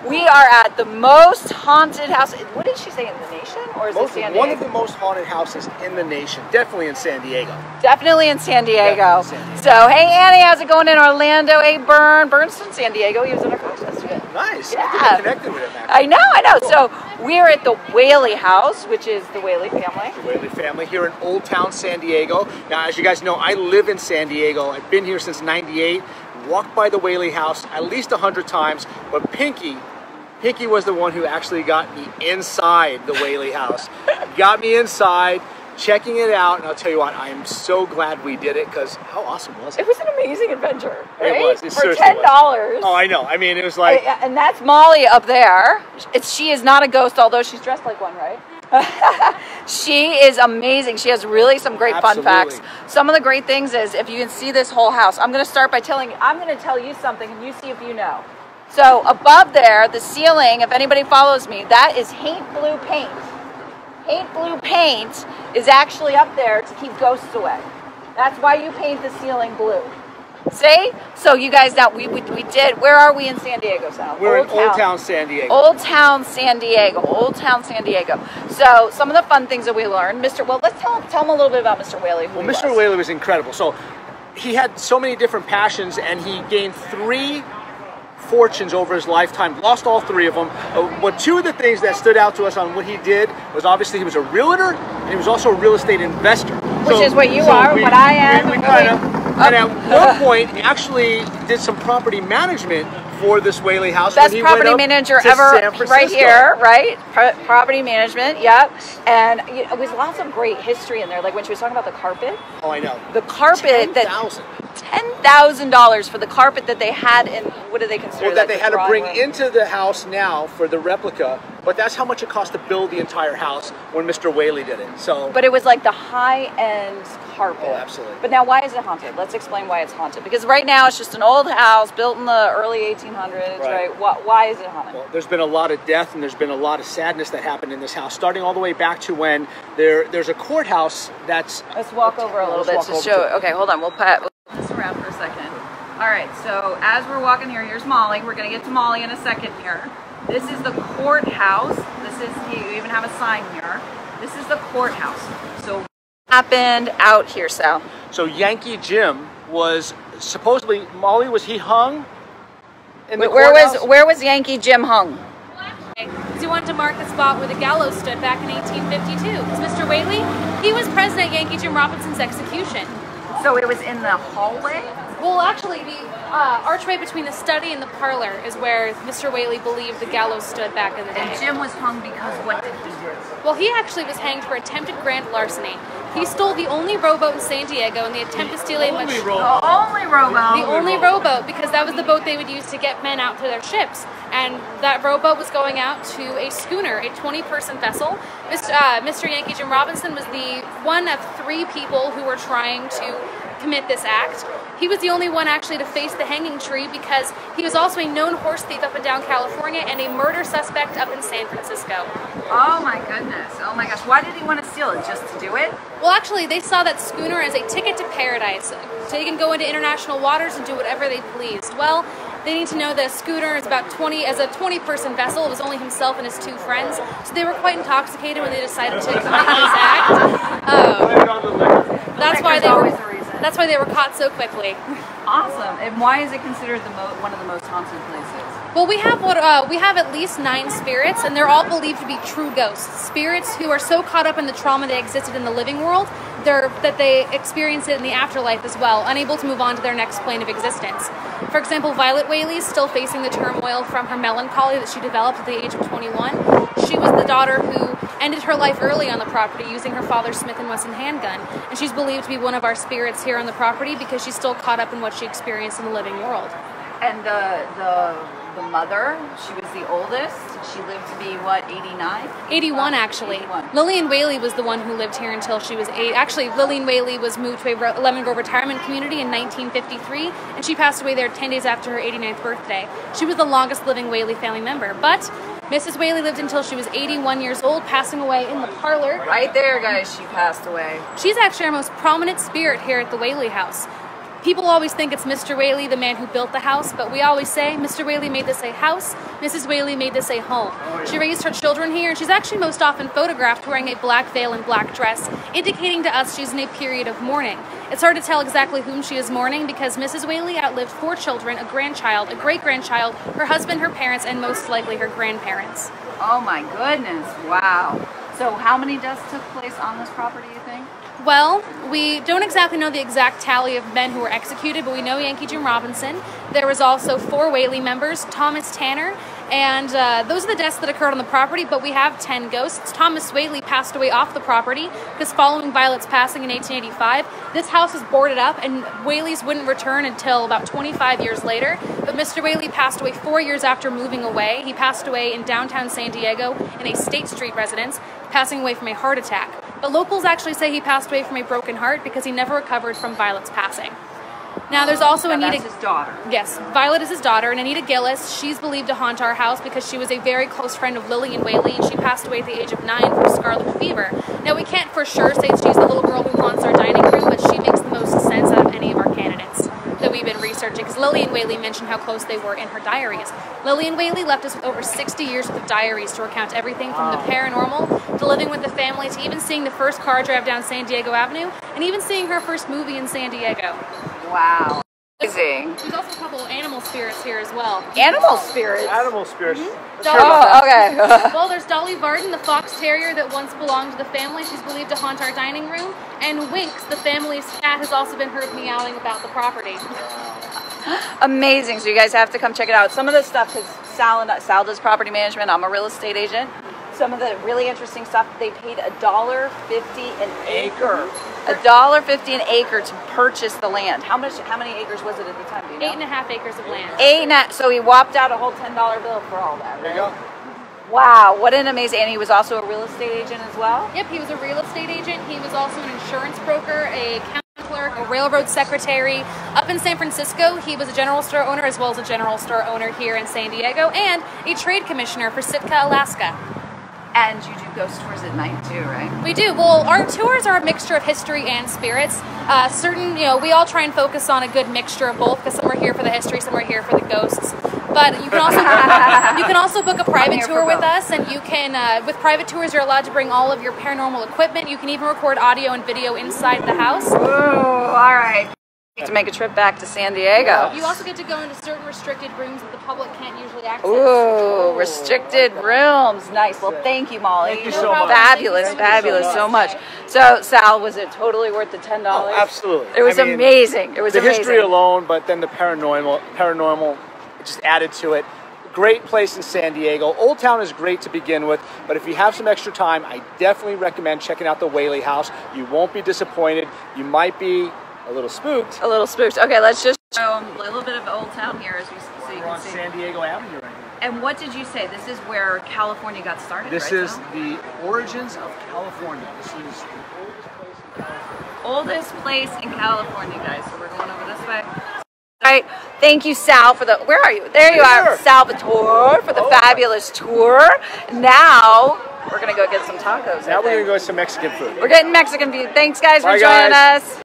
We are at the most haunted house. What did she say, in the nation? Or is it San Diego? One of the most haunted houses in the nation. Definitely in San Diego. Definitely in San Diego. So, hey Annie, how's it going in Orlando? Hey Burn's from San Diego. He was in our class yesterday. Nice. Yeah. I connected with him, actually. I know. So we're at the Whaley House, which is the Whaley family. The Whaley family here in Old Town San Diego. Now, as you guys know, I live in San Diego. I've been here since '98. Walked by the Whaley House at least 100 times. But Pinky was the one who actually got me inside the Whaley House. Got me inside, checking it out, and I'll tell you what, I am so glad we did it, because how awesome was it? It was an amazing adventure, right? It was. It for $10. Oh, I know. I mean, it was like... And that's Molly up there. She is not a ghost, although she's dressed like one, right? She is amazing. She has really some great fun facts. Some of the great things is, if you can see this whole house, I'm going to start by I'm going to tell you something, and you see if you know. So above there, the ceiling, if anybody follows me, that is Haint Blue paint. Haint Blue paint is actually up there to keep ghosts away. That's why you paint the ceiling blue. See? So you guys know, we did, where are we in San Diego, Sal? We're in Old Town San Diego. Old Town San Diego. Old Town San Diego. So some of the fun things that we learned, let's tell him a little bit about Mr. Whaley. Well, Mr. Whaley was incredible. So he had so many different passions, and he gained 3 fortunes over his lifetime, lost all 3 of them. But 2 of the things that stood out to us on what he did was, obviously he was a realtor, and he was also a real estate investor. Which is what you are, what I am. And at one point, he actually did some property management for this Whaley House. Best property manager ever, right here, right? Property management, yep. And it was lots of great history in there. Like when she was talking about the carpet. Oh, I know. The carpet $10,000 for the carpet that they had in, what do they consider? Well, that they had to bring into the house now for the replica. But that's how much it cost to build the entire house when Mr. Whaley did it. So. But it was like the high-end carpet. Oh, absolutely. But now, why is it haunted? Let's explain why it's haunted. Because right now it's just an old house built in the early 1800s, right? Why is it haunted? Well, there's been a lot of death and there's been a lot of sadness that happened in this house, starting all the way back to when there's a courthouse that's... Let's walk over a little bit to show it. Okay, hold on. We'll put this around for a second. All right, so as we're walking here, here's Molly. We're going to get to Molly in a second here. This is the courthouse. You even have a sign here. This is the courthouse. So what happened out here, Sal? So Yankee Jim was supposedly, Molly, was he hung in the courthouse? Where was Yankee Jim hung? Because he wanted to mark the spot where the gallows stood back in 1852. Because Mr. Whaley, he was present at Yankee Jim Robinson's execution. So it was in the hallway? Well, actually, the archway between the study and the parlor is where Mr. Whaley believed the gallows stood back in the day. And Jim was hung because what did he do? Well, he actually was hanged for attempted grand larceny. He stole the only rowboat in San Diego, and the attempt to steal The only rowboat, because that was the boat they would use to get men out to their ships. And that rowboat was going out to a schooner, a 20-person vessel. Mr. Yankee Jim Robinson was the one of 3 people who were trying to commit this act. He was the only one actually to face the hanging tree, because he was also a known horse thief up and down California and a murder suspect up in San Francisco. Oh my goodness. Oh my gosh. Why did he want to steal it? Just to do it? Well, actually, they saw that schooner as a ticket to paradise. So they can go into international waters and do whatever they pleased. Well, they need to know that a schooner is about 20-person vessel. It was only himself and his 2 friends. So they were quite intoxicated when they decided to commit this act. That's why they were caught so quickly. Awesome. And why is it considered one of the most haunted places? Well, we have at least 9 spirits, and they're all believed to be true ghosts. Spirits who are so caught up in the trauma they existed in the living world that they experience it in the afterlife as well, unable to move on to their next plane of existence. For example, Violet Whaley is still facing the turmoil from her melancholy that she developed at the age of 21. She was the daughter who ended her life early on the property using her father's Smith & Wesson handgun, and she's believed to be one of our spirits here on the property because she's still caught up in what she experienced in the living world. And the mother, she was the oldest. She lived to be, what, 89? 81, actually. 81. Lillian Whaley was the one who lived here until she was 8. Actually, Lillian Whaley was moved to a Lemon Grove retirement community in 1953, and she passed away there 10 days after her 89th birthday. She was the longest living Whaley family member, but Mrs. Whaley lived until she was 81 years old, passing away in the parlor. Right there, guys, she passed away. She's actually our most prominent spirit here at the Whaley House. People always think it's Mr. Whaley, the man who built the house, but we always say Mr. Whaley made this a house, Mrs. Whaley made this a home. She raised her children here, and she's actually most often photographed wearing a black veil and black dress, indicating to us she's in a period of mourning. It's hard to tell exactly whom she is mourning because Mrs. Whaley outlived 4 children, a grandchild, a great-grandchild, her husband, her parents, and most likely her grandparents. Oh my goodness, wow. So how many deaths took place on this property, you think? Well, we don't exactly know the exact tally of men who were executed, but we know Yankee Jim Robinson. There was also 4 Whaley members, Thomas Tanner, and those are the deaths that occurred on the property, but we have 10 ghosts. Thomas Whaley passed away off the property because following Violet's passing in 1885, this house was boarded up and Whaley's wouldn't return until about 25 years later. But Mr. Whaley passed away 4 years after moving away. He passed away in downtown San Diego in a State Street residence, passing away from a heart attack. But locals actually say he passed away from a broken heart because he never recovered from Violet's passing. Now, there's also Anita. That's his daughter. Yes, Violet is his daughter, and Anita Gillis. She's believed to haunt our house because she was a very close friend of Lillian Whaley, and she passed away at the age of 9 from scarlet fever. Now, we can't for sure say she's the little girl who haunts our dining room, but she makes the most sense out of any of our candidates that we've been researching, because Lillian Whaley mentioned how close they were in her diaries. Lillian Whaley left us with over 60 years worth of diaries to recount everything from the paranormal to living with the family to even seeing the first car drive down San Diego Avenue and even seeing her first movie in San Diego. Wow. Amazing. There's also a couple of animal spirits here as well. Animal spirits? Animal spirits. Oh, okay. Well, there's Dolly Varden, the fox terrier that once belonged to the family. She's believed to haunt our dining room. And Winks, the family's cat, has also been heard meowing about the property. Amazing. So you guys have to come check it out. Some of the stuff, because Sal does property management. I'm a real estate agent. Some of the really interesting stuff, they paid $1.50 an acre. $1.50 an acre to purchase the land. How many acres was it at the time? Do you know? 8.5 acres of land. So he whopped out a whole $10 bill for all that. There you go. Wow, what an amazing, and he was also a real estate agent as well? Yep, he was a real estate agent. He was also an insurance broker, a county clerk, a railroad secretary. Up in San Francisco, he was a general store owner as well as a general store owner here in San Diego and a trade commissioner for Sitka, Alaska. And you do ghost tours at night too, right? We do. Well, our tours are a mixture of history and spirits. We all try and focus on a good mixture of both because some are here for the history, some are here for the ghosts. But you can also book a private tour with us, and you can with private tours you're allowed to bring all of your paranormal equipment. You can even record audio and video inside the house. Ooh, all right. To make a trip back to San Diego. You also get to go into certain restricted rooms that the public can't usually access. Ooh, restricted rooms. Nice. Well, thank you, Molly. Thank you so much. Fabulous, fabulous, so much. So, Sal, was it totally worth the $10? Oh, absolutely. It was amazing. It was amazing. The history alone, but then the paranormal just added to it. Great place in San Diego. Old Town is great to begin with, but if you have some extra time, I definitely recommend checking out the Whaley House. You won't be disappointed. You might be a little spooked. A little spooked. Okay, let's just show a little bit of Old Town here so you We're can on see. San Diego Avenue right now. And what did you say? This is where California got started, This right, is Sal? the origins of California. This is the Oldest place in California, guys. So we're going over this way. All right, thank you, Sal, for the. Where are you? There you are, Salvatore, for the fabulous tour. Now we're gonna go get some tacos. Now we're gonna go get some Mexican food. We're getting Mexican food. Thanks, guys, for Bye, joining guys. us.